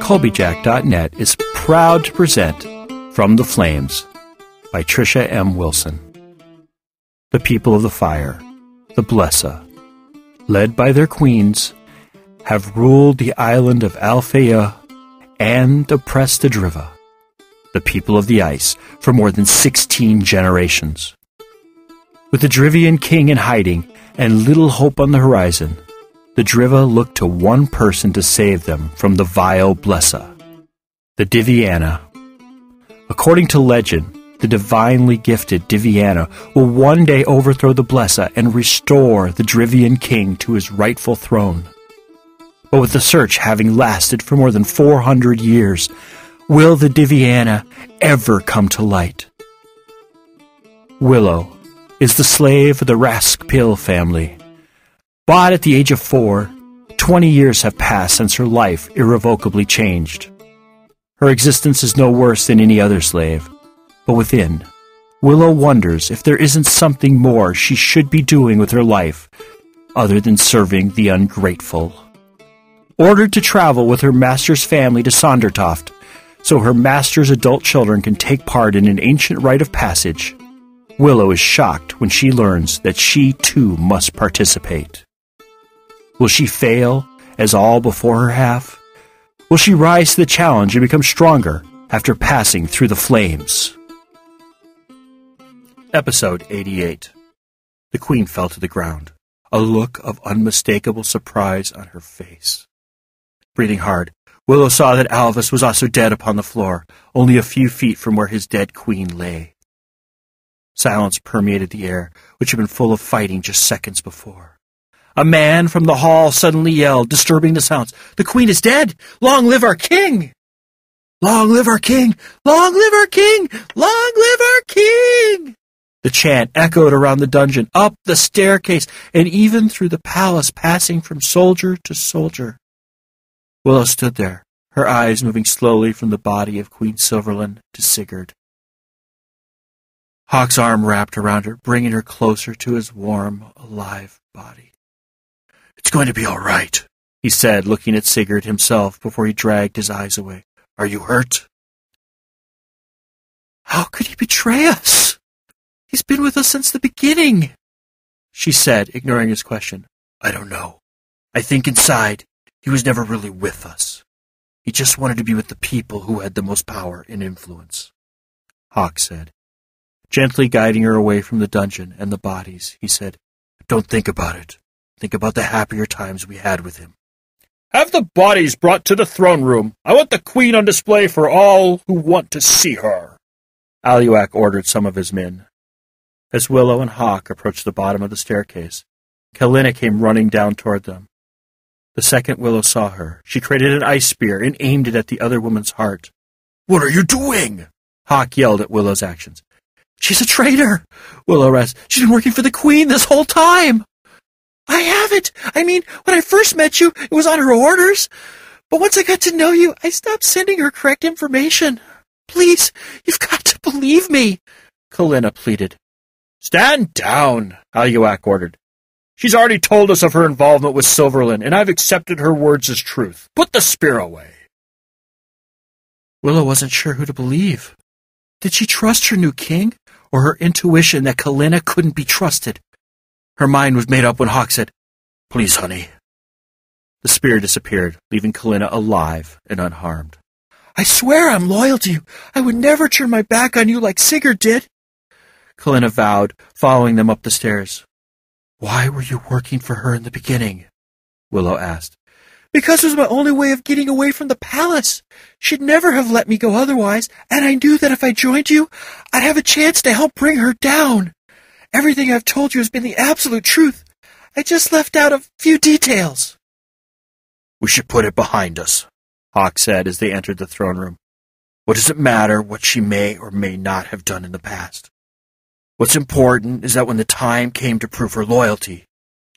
Colbyjack.net is proud to present From the Flames by Trisha M. Wilson. The people of the fire, the Blesa, led by their queens, have ruled the island of Alfeyju and oppressed the Driva, the people of the ice, for more than 16 generations. With the Drivian King in hiding and little hope on the horizon, the Driva looked to one person to save them from the vile Blesa, the Diviana. According to legend, the divinely gifted Diviana will one day overthrow the Blesa and restore the Drivian King to his rightful throne. But with the search having lasted for more than 400 years, will the Diviana ever come to light? Willow is the slave of the Raskpil family. Bought at the age of 4, 20 years have passed since her life irrevocably changed. Her existence is no worse than any other slave, but within, Willow wonders if there isn't something more she should be doing with her life other than serving the ungrateful. Ordered to travel with her master's family to Sondertoft, so her master's adult children can take part in an ancient rite of passage, Willow is shocked when she learns that she too must participate. Will she fail, as all before her have? Will she rise to the challenge and become stronger after passing through the flames? Episode 88. The Queen fell to the ground, a look of unmistakable surprise on her face. Breathing hard, Willow saw that Alvis was also dead upon the floor, only a few feet from where his dead queen lay. Silence permeated the air, which had been full of fighting just seconds before. A man from the hall suddenly yelled, disturbing the sounds, "The Queen is dead! Long live our king! Long live our king! Long live our king! Long live our king!" The chant echoed around the dungeon, up the staircase, and even through the palace, passing from soldier to soldier. Willow stood there, her eyes moving slowly from the body of Queen Silverland to Sigurd. Hawk's arm wrapped around her, bringing her closer to his warm, alive body. "It's going to be all right," he said, looking at Sigurd himself before he dragged his eyes away. "Are you hurt?" "How could he betray us? He's been with us since the beginning," she said, ignoring his question. "I don't know. I think inside he was never really with us. He just wanted to be with the people who had the most power and influence," Hawk said. Gently guiding her away from the dungeon and the bodies, he said, "Don't think about it. Think about the happier times we had with him." "Have the bodies brought to the throne room. I want the Queen on display for all who want to see her," Aluak ordered some of his men. As Willow and Hawk approached the bottom of the staircase, Kalina came running down toward them. The second Willow saw her, she created an ice spear and aimed it at the other woman's heart. "What are you doing?" Hawk yelled at Willow's actions. "She's a traitor," Willow rasped. "She's been working for the Queen this whole time." "I haven't. I mean, when I first met you, it was on her orders. But once I got to know you, I stopped sending her correct information. Please, you've got to believe me," Kalina pleaded. "Stand down," Aluak ordered. "She's already told us of her involvement with Silverland, and I've accepted her words as truth. Put the spear away." Willow wasn't sure who to believe. Did she trust her new king, or her intuition that Kalina couldn't be trusted? Her mind was made up when Hawk said, "Please, honey." The spear disappeared, leaving Kalina alive and unharmed. "I swear I'm loyal to you. I would never turn my back on you like Sigurd did," Kalina vowed, following them up the stairs. "Why were you working for her in the beginning?" Willow asked. "Because it was my only way of getting away from the palace. She'd never have let me go otherwise, and I knew that if I joined you, I'd have a chance to help bring her down. Everything I've told you has been the absolute truth. I just left out a few details." "We should put it behind us," Hawk said as they entered the throne room. "What does it matter what she may or may not have done in the past? What's important is that when the time came to prove her loyalty,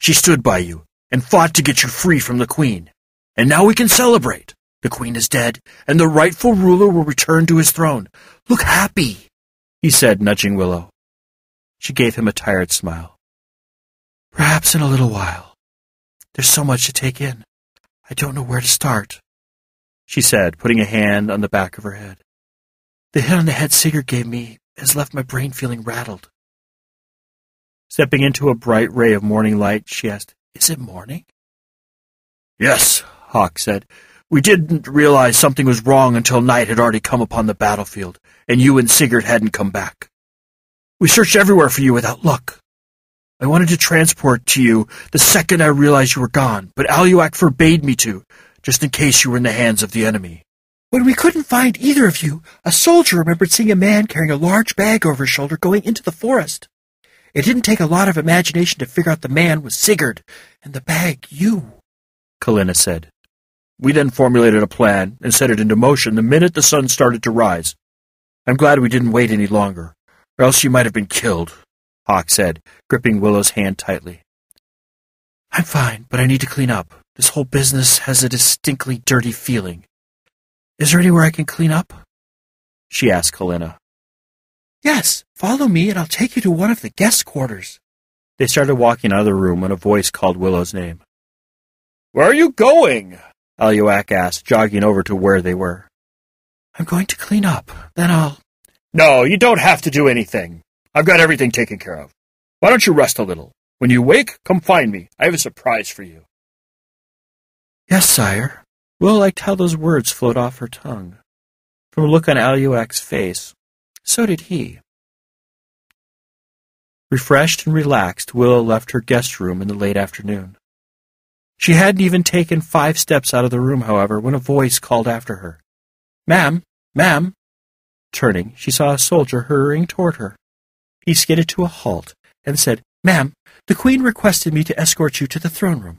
she stood by you and fought to get you free from the Queen. And now we can celebrate. The Queen is dead, and the rightful ruler will return to his throne. Look happy," he said, nudging Willow. She gave him a tired smile. "Perhaps in a little while. There's so much to take in. I don't know where to start." she said, putting a hand on the back of her head. The hit on the head Sigurd gave me has left my brain feeling rattled. Stepping into a bright ray of morning light, she asked, Is it morning? Yes, Hawk said. We didn't realize something was wrong until night had already come upon the battlefield, and you and Sigurd hadn't come back. We searched everywhere for you without luck. I wanted to transport to you the second I realized you were gone, but Aluak forbade me to, just in case you were in the hands of the enemy. When we couldn't find either of you, a soldier remembered seeing a man carrying a large bag over his shoulder going into the forest. It didn't take a lot of imagination to figure out the man was Sigurd, and the bag you, Kalina said. We then formulated a plan and set it into motion the minute the sun started to rise. I'm glad we didn't wait any longer, or else you might have been killed, Hawk said, gripping Willow's hand tightly. I'm fine, but I need to clean up. This whole business has a distinctly dirty feeling. Is there anywhere I can clean up? She asked Kalina. Yes, follow me and I'll take you to one of the guest quarters. They started walking out of the room when a voice called Willow's name. Where are you going? Aluak asked, jogging over to where they were. I'm going to clean up, then I'll... No, you don't have to do anything. I've got everything taken care of. Why don't you rest a little? When you wake, come find me. I have a surprise for you. Yes, sire. Willow liked how those words flowed off her tongue. From a look on Aluak's face, so did he. Refreshed and relaxed, Willow left her guest room in the late afternoon. She hadn't even taken 5 steps out of the room, however, when a voice called after her. Ma'am, ma'am. Turning, she saw a soldier hurrying toward her. He skidded to a halt and said, Ma'am, the Queen requested me to escort you to the throne room.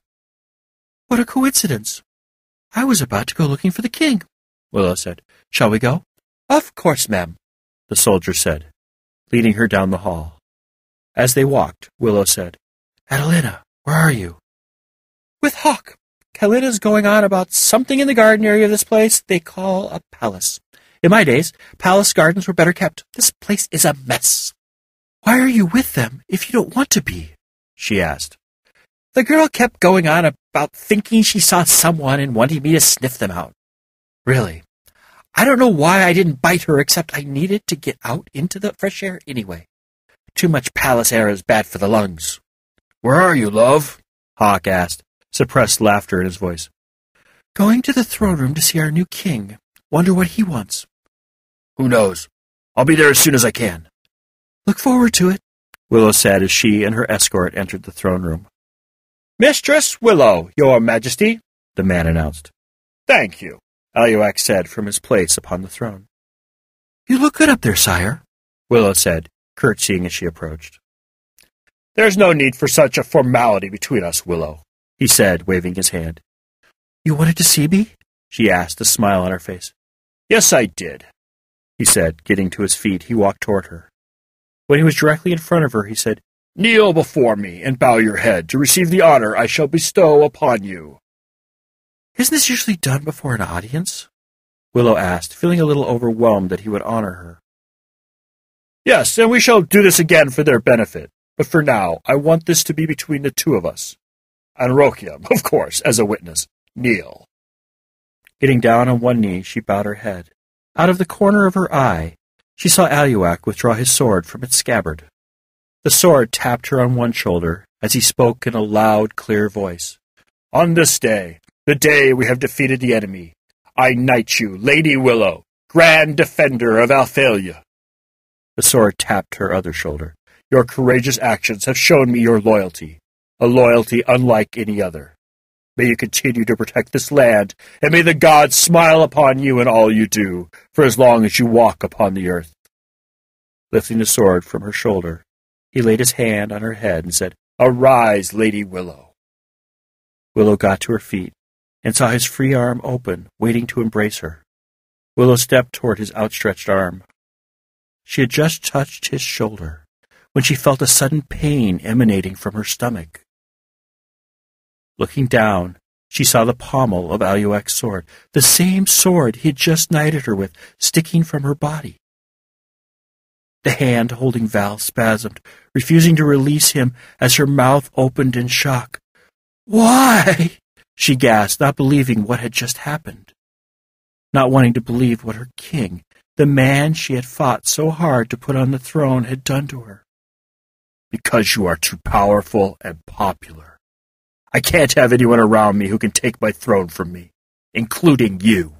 What a coincidence. I was about to go looking for the king, Willow said. Shall we go? Of course, ma'am, the soldier said, leading her down the hall. As they walked, Willow said, Adelina, where are you? With Hawk. Kalina's going on about something in the garden area of this place they call a palace. In my days, palace gardens were better kept. This place is a mess. Why are you with them if you don't want to be? She asked. The girl kept going on about thinking she saw someone and wanting me to sniff them out. Really, I don't know why I didn't bite her except I needed to get out into the fresh air anyway. Too much palace air is bad for the lungs. Where are you, love? Hawk asked, suppressed laughter in his voice. Going to the throne room to see our new king. Wonder what he wants. Who knows? I'll be there as soon as I can. Look forward to it, Willow said as she and her escort entered the throne room. Mistress Willow, your majesty, the man announced. Thank you, Aluak said from his place upon the throne. You look good up there, sire, Willow said, curtsying as she approached. There's no need for such a formality between us, Willow, he said, waving his hand. You wanted to see me? She asked, a smile on her face. Yes, I did, he said. Getting to his feet, he walked toward her. When he was directly in front of her, he said, Kneel before me and bow your head to receive the honor I shall bestow upon you. Isn't this usually done before an audience? Willow asked, feeling a little overwhelmed that he would honor her. Yes, and we shall do this again for their benefit, but for now I want this to be between the two of us. And Rokia, of course, as a witness. Kneel. Getting down on one knee, she bowed her head. Out of the corner of her eye, she saw Aluak withdraw his sword from its scabbard. The sword tapped her on one shoulder as he spoke in a loud, clear voice. On this day, the day we have defeated the enemy, I knight you, Lady Willow, Grand Defender of Alfeyju. The sword tapped her other shoulder. Your courageous actions have shown me your loyalty, a loyalty unlike any other. May you continue to protect this land, and may the gods smile upon you in all you do, for as long as you walk upon the earth. Lifting the sword from her shoulder, he laid his hand on her head and said, Arise, Lady Willow. Willow got to her feet and saw his free arm open, waiting to embrace her. Willow stepped toward his outstretched arm. She had just touched his shoulder when she felt a sudden pain emanating from her stomach. Looking down, she saw the pommel of Aluak's sword, the same sword he had just knighted her with, sticking from her body. The hand holding Val spasmed, refusing to release him as her mouth opened in shock. Why? She gasped, not believing what had just happened. not wanting to believe what her king, the man she had fought so hard to put on the throne, had done to her. Because you are too powerful and popular. I can't have anyone around me who can take my throne from me, including you.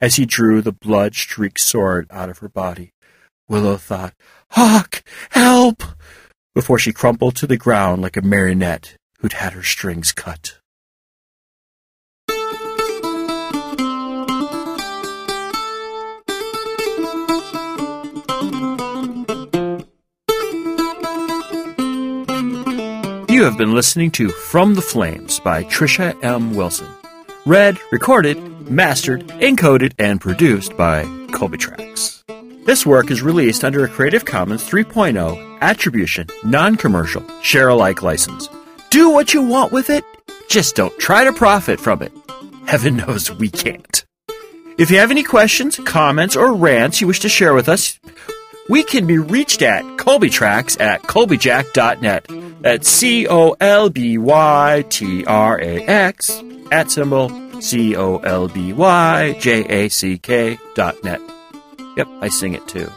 As he drew the blood-streaked sword out of her body, Willow thought, Hawk, help! Before she crumpled to the ground like a marionette who'd had her strings cut. You have been listening to From the Flames by Trisha M. Wilson. Read, recorded, mastered, encoded, and produced by Colbyjack.net. This work is released under a Creative Commons 3.0 Attribution, Non-Commercial, Share-alike license. Do what you want with it, just don't try to profit from it. Heaven knows we can't. If you have any questions, comments, or rants you wish to share with us, we can be reached at Colbyjack at Colbyjack.net. That's COLBYTRAX @COLBYJACK.net. Yep, I sing it too.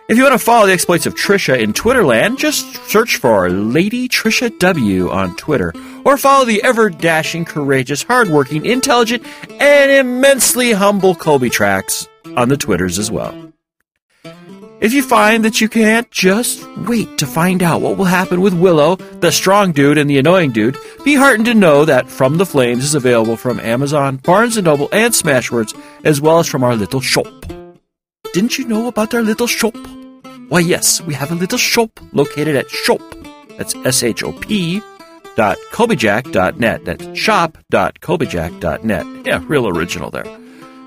If you want to follow the exploits of Trisha in Twitterland, just search for Lady Trisha W on Twitter, or follow the ever-dashing, courageous, hardworking, intelligent, and immensely humble Colbyjack on the Twitters as well. If you find that you can't, just wait to find out what will happen with Willow, the strong dude and the annoying dude. Be heartened to know that From the Flames is available from Amazon, Barnes & Noble, and Smashwords, as well as from our little shop. Didn't you know about our little shop? Why, yes, we have a little shop located at shop. That's shop.colbyjack.net. That's shop.colbyjack.net. Yeah, real original there.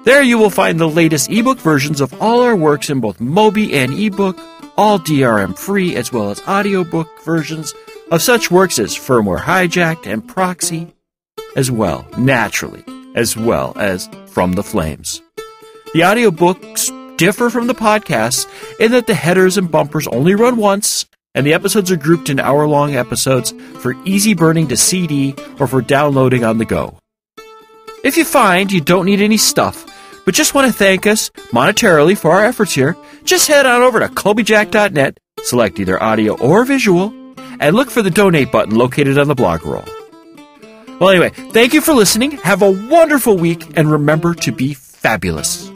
There you will find the latest ebook versions of all our works in both Mobi and ebook, all DRM-free, as well as audiobook versions of such works as Firmware Hijacked and Proxy, as well, naturally, as well as From the Flames. The audiobooks differ from the podcasts in that the headers and bumpers only run once, and the episodes are grouped in hour-long episodes for easy burning to CD or for downloading on the go. If you find you don't need any stuff, but just want to thank us monetarily for our efforts here, just head on over to Colbyjack.net, select either audio or visual, and look for the donate button located on the blog roll. Well, anyway, thank you for listening. Have a wonderful week, and remember to be fabulous.